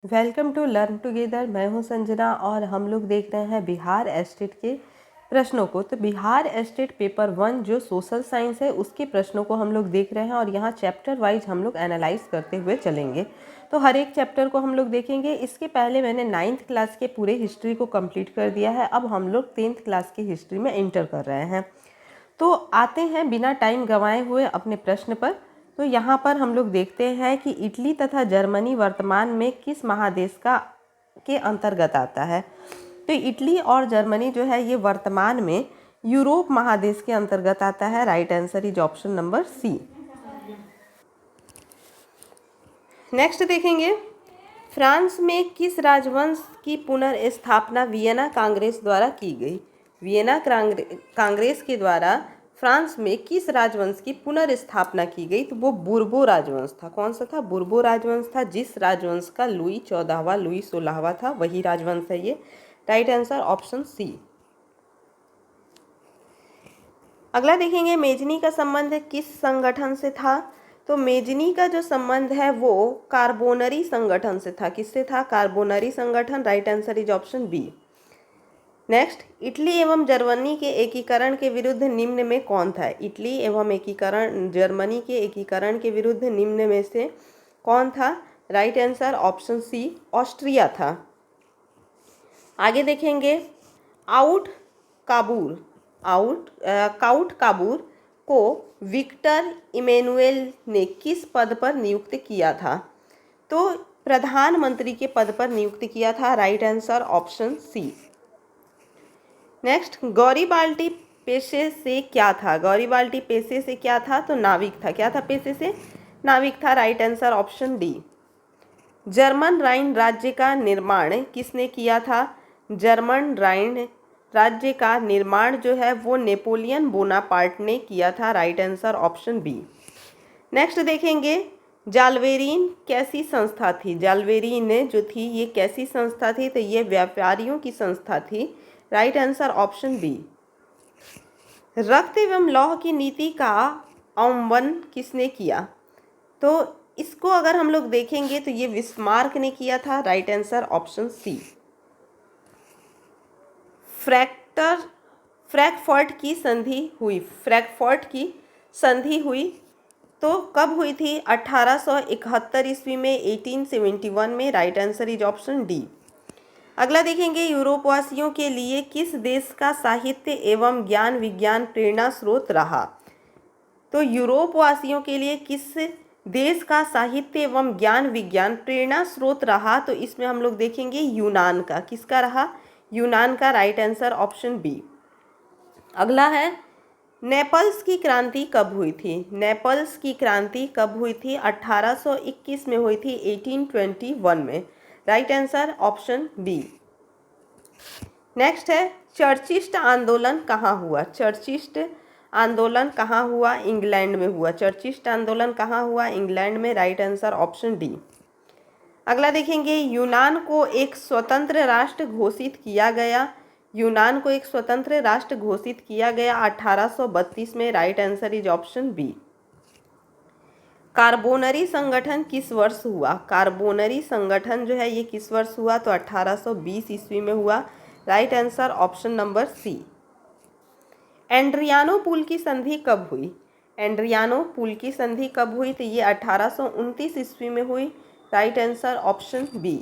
Welcome to learn together. मैं हूं संजना और हम लोग देख रहे हैं बिहार एस्टेट के प्रश्नों को। तो बिहार एस्टेट पेपर 1 जो सोशल साइंस है उसके प्रश्नों को हम लोग देख रहे हैं और यहाँ चैप्टर वाइज हम लोग एनालाइज करते हुए चलेंगे। तो हर एक चैप्टर को हम लोग देखेंगे। इसके पहले मैंने 9th क्लास के पूरे हिस्ट्री को कंप्लीट कर दिया है। अब हम लोग 10th क्लास की हिस्ट्री में इंटर कर रहे हैं। तो आते हैं बिना टाइम गंवाए हुए अपने प्रश्न पर। तो यहाँ पर हम लोग देखते हैं कि इटली तथा जर्मनी वर्तमान में किस महादेश के अंतर्गत आता है। तो इटली और जर्मनी जो है ये वर्तमान में यूरोप महादेश के अंतर्गत आता है। Right answer is option number C. Next देखेंगे, फ्रांस में किस राजवंश की पुनर्स्थापना वियना कांग्रेस द्वारा की गई। वियना कांग्रेस के द्वारा फ्रांस में किस राजवंश की पुनर्स्थापना की गई। तो वो बुर्बो राजवंश था। कौन सा था? बुर्बो राजवंश था, जिस राजवंश का लुई 14वां लुई 16वां था, वही राजवंश है ये। Right answer option C. अगला देखेंगे, मेजनी का संबंध किस संगठन से था। तो मेजनी का जो संबंध है वो कार्बोनरी संगठन से था। किससे था? कार्बोनरी संगठन। Right answer is option B. Next, Italy एवं जर्मनी के एकीकरण के विरुद्ध निम्न में कौन था। इटली एवं जर्मनी के एकीकरण के विरुद्ध निम्न में से कौन था। Right answer option C, Austria था। आगे देखेंगे, काउट काबूर को विक्टर इमैनुएल ने किस पद पर नियुक्त किया था। तो प्रधानमंत्री के पद पर नियुक्त किया था। Right answer option C. Next, Garibaldi पेशे से क्या था। गौरीबाल्टी पेशे से क्या था। तो नाविक था। क्या था? पेशे से नाविक था। Right answer option D. German Rhine राज्य का निर्माण किसने किया था। जर्मन राइन राज्य का निर्माण जो है वो नेपोलियन बोनापार्ट ने किया था। Right answer option B. Next देखेंगे, जालवेरीन कैसी संस्था थी। जालवेरीन जो थी ये कैसी संस्था थी। तो ये व्यापारियों की संस्था थी। Right answer option B. रक्त एवं लौह की नीति का अवमन किसने किया। तो इसको अगर हम लोग देखेंगे तो ये बिस्मार्क ने किया था। Right answer option C. Frankfurt की संधि हुई तो कब हुई थी। 1871 ईस्वी में, 1871 में। Right answer is option D. अगला देखेंगे, यूरोपवासियों के लिए किस देश का साहित्य एवं ज्ञान विज्ञान प्रेरणा स्रोत रहा। तो यूरोपवासियों के लिए किस देश का साहित्य एवं ज्ञान विज्ञान प्रेरणा स्रोत रहा। तो इसमें हम लोग देखेंगे यूनान का। किसका रहा? यूनान का। Right answer option B. अगला है, नेपल्स की क्रांति कब हुई थी। नेपल्स की क्रांति कब हुई थी। 1821 में हुई थी, 1821 में। Right answer option B. Next है, चर्चिस्ट आंदोलन कहाँ हुआ। चर्चिस्ट आंदोलन कहाँ हुआ। इंग्लैंड में हुआ। चर्चिस्ट आंदोलन कहाँ हुआ। इंग्लैंड में। Right answer option D. अगला देखेंगे, यूनान को एक स्वतंत्र राष्ट्र घोषित किया गया। यूनान को एक स्वतंत्र राष्ट्र घोषित किया गया 1832 में। Right answer is option B. Carbonari संगठन किस वर्ष हुआ। कार्बोनरी संगठन जो है ये किस वर्ष हुआ। तो 1820 ईस्वी में हुआ। Right answer option number C. Adrianople की संधि कब हुई। एड्रियानो की संधि कब हुई। तो ये 1829 ईस्वी में हुई। Right answer option B.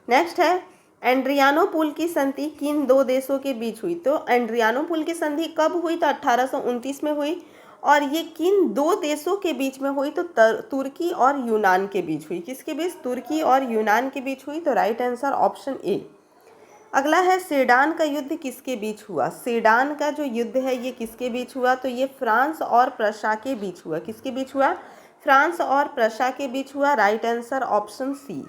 Next है, एड्रियानो की संधि किन दो देशों के बीच हुई। तो एड्रियानो की संधि कब हुई। तो 1829 में हुई। और ये किन दो देशों के बीच में हुई। तो तुर्की और यूनान के बीच हुई। किसके बीच? तुर्की और यूनान के बीच हुई। तो राइट आंसर ऑप्शन ए। अगला है, सेडान का युद्ध किसके बीच हुआ। सेडान का जो युद्ध है ये किसके बीच हुआ। तो ये फ्रांस और प्रशा के बीच हुआ। किसके बीच हुआ? फ्रांस और प्रशा के बीच हुआ। Right answer option C.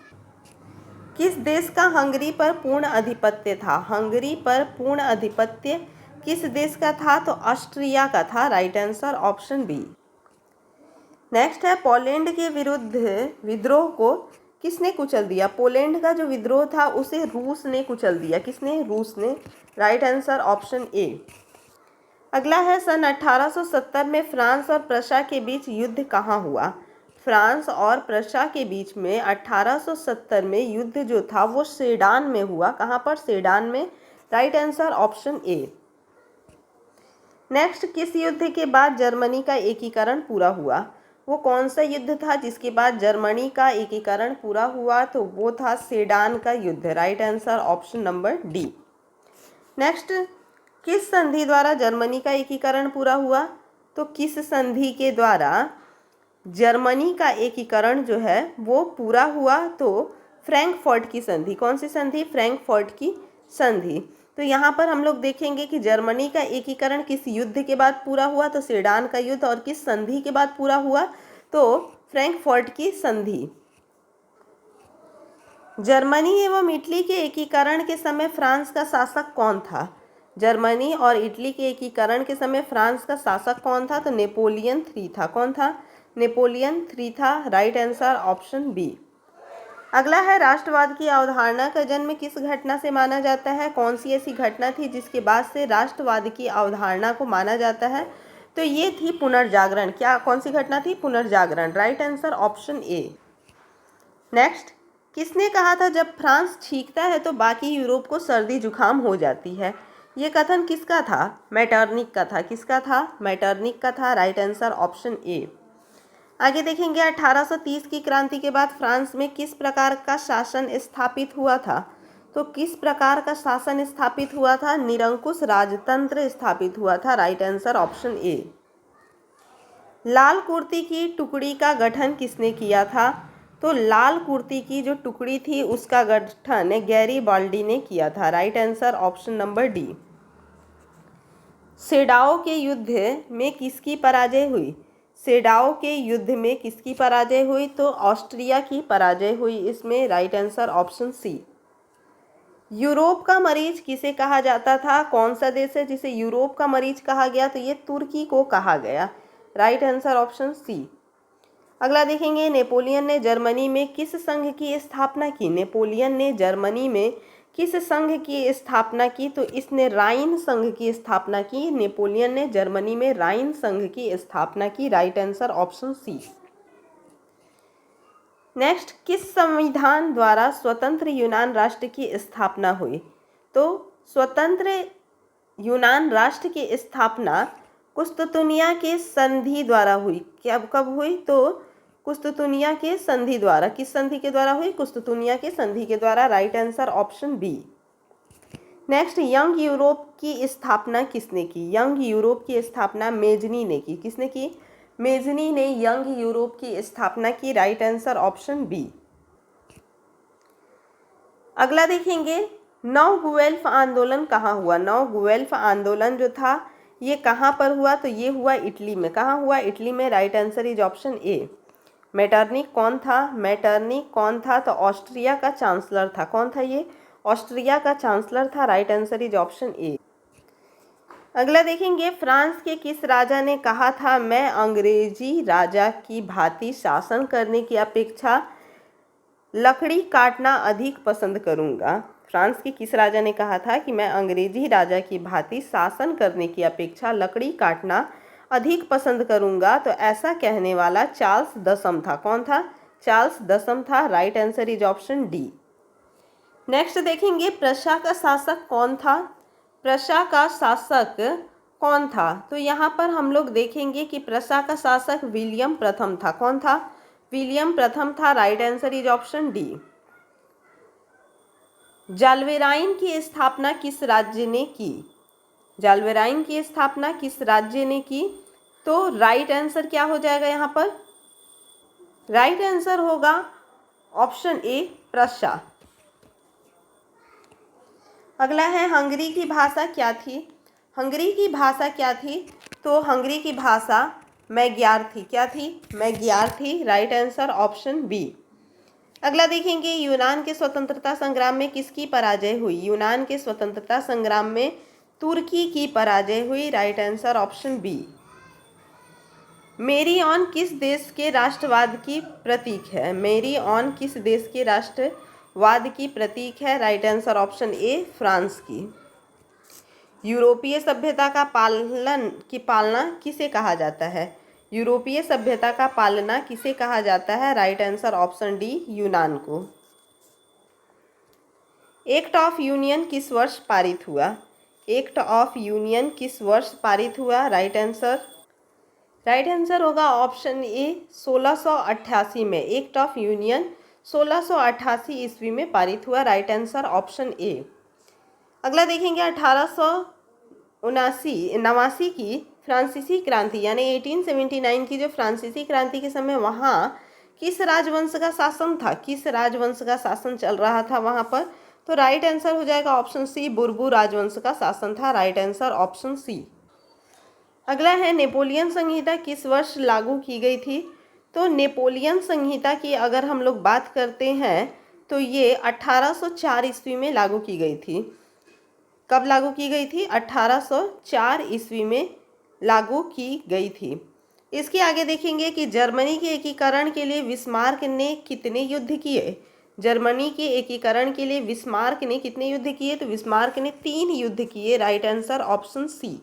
किस देश का हंगरी पर पूर्ण आधिपत्य था। हंगरी पर पूर्ण आधिपत्य किस देश का था। तो ऑस्ट्रिया का था। Right answer option B. Next है, पोलैंड के विरुद्ध विद्रोह को किसने कुचल दिया। पोलैंड का जो विद्रोह था उसे रूस ने कुचल दिया। किसने? रूस ने। राइट आंसर ऑप्शन ए। अगला है, सन 1870 में फ्रांस और प्रशा के बीच युद्ध कहाँ हुआ। फ्रांस और प्रशा के बीच में 1870 में युद्ध जो था वो सेडान में हुआ। कहाँ पर? सेडान में। राइट आंसर ऑप्शन ए। नेक्स्ट, किस युद्ध के बाद जर्मनी का एकीकरण पूरा हुआ? वो कौन सा युद्ध था जिसके बाद जर्मनी का एकीकरण पूरा हुआ? तो वो था सेडान का युद्ध। Right answer option number D. Next, किस संधि द्वारा जर्मनी का एकीकरण पूरा हुआ? तो किस संधि के द्वारा जर्मनी का एकीकरण जो है वो पूरा हुआ? तो फ्रैंकफर्ट की संधि। कौन सी संधि? फ्रैंकफर्ट की संधि। तो यहाँ पर हम लोग देखेंगे कि जर्मनी का एकीकरण किस युद्ध के बाद पूरा हुआ? तो सेडान का युद्ध। और किस संधि के बाद पूरा हुआ? तो फ्रैंकफर्ट की संधि। जर्मनी एवं इटली के एकीकरण के समय फ्रांस का शासक कौन था? जर्मनी और इटली के एकीकरण के समय फ्रांस का शासक कौन था? तो नेपोलियन III था। कौन था? नेपोलियन III था। Right answer option B. अगला है, राष्ट्रवाद की अवधारणा का जन्म किस घटना से माना जाता है? कौन सी ऐसी घटना थी जिसके बाद से राष्ट्रवाद की अवधारणा को माना जाता है? तो ये थी पुनर्जागरण। क्या, कौन सी घटना थी? पुनर्जागरण। राइट आंसर ऑप्शन ए। नेक्स्ट, किसने कहा था जब फ्रांस छींकता है तो बाकी यूरोप को सर्दी जुकाम हो जाती है? ये कथन किसका था? मैटरनिक का था। किसका था? मैटरनिक का था। राइट आंसर ऑप्शन ए। आगे देखेंगे, 1830 की क्रांति के बाद फ्रांस में किस प्रकार का शासन स्थापित हुआ था? तो किस प्रकार का शासन स्थापित हुआ था? निरंकुश राजतंत्र स्थापित हुआ था। Right answer option A. लाल कुर्ती की टुकड़ी का गठन किसने किया था? तो लाल कुर्ती की जो टुकड़ी थी उसका गठन गैरीबाल्डी ने किया था। Right answer option number D. Sadowa के युद्ध में किसकी पराजय हुई? सेडाओ के युद्ध में किसकी पराजय हुई? तो ऑस्ट्रिया की पराजय हुई इसमें। Right answer option C. Europe का मरीज किसे कहा जाता था? कौन सा देश है जिसे यूरोप का मरीज कहा गया? तो ये तुर्की को कहा गया। Right answer option C. अगला देखेंगे, नेपोलियन ने जर्मनी में किस संघ की स्थापना की? नेपोलियन ने जर्मनी में किस संघ की स्थापना की? तो इसने राइन संघ की स्थापना की। नेपोलियन ने जर्मनी में राइन संघ की स्थापना की। Right answer option C. Next, किस संविधान द्वारा स्वतंत्र यूनान राष्ट्र की स्थापना हुई? तो स्वतंत्र यूनान राष्ट्र की स्थापना कुस्तुतुनिया के संधि द्वारा हुई। कब हुई? तो कुस्तुतुनिया के संधि द्वारा। किस संधि के द्वारा हुई? कुस्तुतुनिया के संधि के द्वारा। Right answer option B. Next, young Europe की स्थापना किसने की? यंग यूरोप की स्थापना मेजनी ने की। किसने की? मेजनी ने यंग यूरोप की स्थापना की। Right answer option B. अगला देखेंगे, नौ गुएल्फ आंदोलन कहाँ हुआ? नौ गुएल्फ आंदोलन जो था ये कहाँ पर हुआ? तो ये हुआ इटली में। कहाँ हुआ? इटली में। Right answer is option A. Metternich कौन था? मेटरनिक कौन था? तो ऑस्ट्रिया का चांसलर था। कौन था ये? ऑस्ट्रिया का चांसलर था। Right answer is option A. अगला देखेंगे, फ्रांस के किस राजा ने कहा था मैं अंग्रेजी राजा की भांति शासन करने की अपेक्षा लकड़ी काटना अधिक पसंद करूंगा? फ्रांस के किस राजा ने कहा था कि मैं अंग्रेजी राजा की भांति शासन करने की अपेक्षा लकड़ी काटना अधिक पसंद करूंगा? तो ऐसा कहने वाला चार्ल्स दसम था। कौन था? चार्ल्स दसम था। Right answer is option D. Next देखेंगे, प्रशा का शासक कौन था? प्रशा का शासक कौन था? तो यहाँ पर हम लोग देखेंगे कि प्रशा का शासक विलियम प्रथम था। कौन था? विलियम प्रथम था। Right answer is option D. Zollverein की स्थापना किस राज्य ने की? जाल्वेराइन की स्थापना किस राज्य ने की? तो राइट आंसर क्या हो जाएगा यहाँ पर? राइट आंसर होगा ऑप्शन ए, प्रशा। अगला है, हंगरी की भाषा क्या थी? हंगरी की भाषा क्या थी? तो हंगरी की भाषा मैग्यार थी। क्या थी? मैग्यार थी। Right answer option B. अगला देखेंगे, यूनान के स्वतंत्रता संग्राम में किसकी पराजय हुई? यूनान के स्वतंत्रता संग्राम में तुर्की की पराजय हुई। Right answer option B. मेरी ऑन किस देश के राष्ट्रवाद की प्रतीक है? मेरी ऑन किस देश के राष्ट्रवाद की प्रतीक है? राइट आंसर ऑप्शन ए, फ्रांस की। यूरोपीय सभ्यता का पालना किसे कहा जाता है? यूरोपीय सभ्यता का पालना किसे कहा जाता है? राइट आंसर ऑप्शन डी, यूनान को। एक्ट ऑफ यूनियन किस वर्ष पारित हुआ? एक्ट ऑफ यूनियन किस वर्ष पारित हुआ? राइट आंसर होगा ऑप्शन ए 1688 में। एक्ट ऑफ यूनियन 1688 ईस्वी में पारित हुआ। राइट आंसर ऑप्शन ए। अगला देखेंगे 1879 की फ्रांसीसी क्रांति यानी 1879 की जो फ्रांसीसी क्रांति के समय वहाँ किस राजवंश का शासन था? किस राजवंश का शासन चल रहा था वहाँ पर? तो राइट आंसर हो जाएगा ऑप्शन सी, बुर्बू राजवंश का शासन था। Right answer option C. अगला है नेपोलियन संहिता किस वर्ष लागू की गई थी? तो नेपोलियन संहिता की अगर हम लोग बात करते हैं तो ये 1804 ईस्वी में लागू की गई थी। कब लागू की गई थी? 1804 ईस्वी में लागू की गई थी। इसके आगे देखेंगे कि जर्मनी के एकीकरण के लिए बिस्मार्क ने कितने युद्ध किए? जर्मनी के एकीकरण के लिए बिस्मार्क ने कितने युद्ध किए? तो बिस्मार्क ने 3 युद्ध किए। Right answer option C.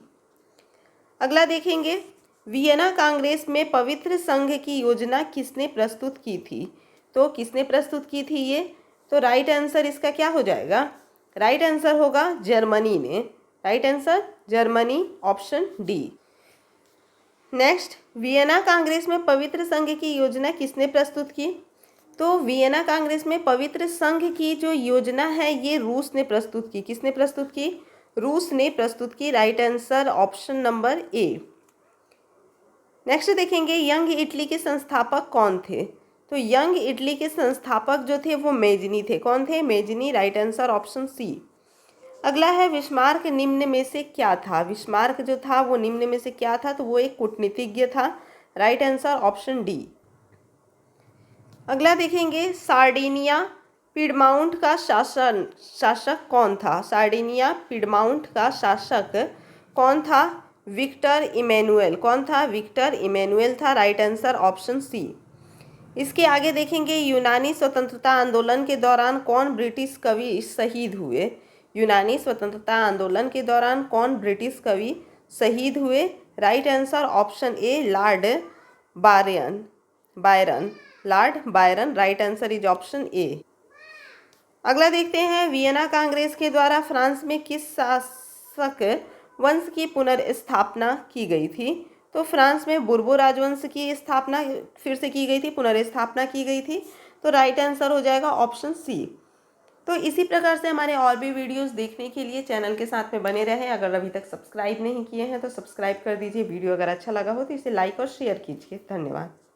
अगला देखेंगे वियना कांग्रेस में पवित्र संघ की योजना किसने प्रस्तुत की थी? तो किसने प्रस्तुत की थी ये? तो राइट आंसर इसका क्या हो जाएगा? राइट आंसर होगा जर्मनी ने। Right answer Germany, option D. Next, Vienna Congress में पवित्र संघ की योजना किसने प्रस्तुत की? तो वियना कांग्रेस में पवित्र संघ की जो योजना है ये रूस ने प्रस्तुत की। किसने प्रस्तुत की? रूस ने प्रस्तुत की। Right answer option number A. Next देखेंगे यंग इटली के संस्थापक कौन थे? तो यंग इटली के संस्थापक जो थे वो मेजनी थे। कौन थे? Mazzini. Right answer option C. अगला है बिस्मार्क निम्न में से क्या था? बिस्मार्क जो था वो निम्न में से क्या था? तो वो एक कूटनीतिज्ञ था। Right answer option D. अगला देखेंगे सार्डिनिया पिडमाउंट का शासक कौन था? सार्डिनिया पिडमाउंट का शासक कौन था? Victor Emmanuel. कौन था? विक्टर इमैनुअल था। Right answer option C. इसके आगे देखेंगे यूनानी स्वतंत्रता आंदोलन के दौरान कौन ब्रिटिश कवि शहीद हुए? यूनानी स्वतंत्रता आंदोलन के दौरान कौन ब्रिटिश कवि शहीद हुए? Right answer option A, Lord Byron. Lord Byron. Right answer is option A. अगला देखते हैं वियना कांग्रेस के द्वारा फ्रांस में किस शासक वंश की पुनर्स्थापना की गई थी? तो फ्रांस में बुर्बो राजवंश की स्थापना फिर से की गई थी, पुनर्स्थापना की गई थी। तो राइट आंसर हो जाएगा ऑप्शन सी। तो इसी प्रकार से हमारे और भी वीडियोस देखने के लिए चैनल के साथ में बने रहें। अगर अभी तक सब्सक्राइब नहीं किए हैं तो सब्सक्राइब कर दीजिए। वीडियो अगर अच्छा लगा हो तो इसे लाइक और शेयर कीजिए। धन्यवाद।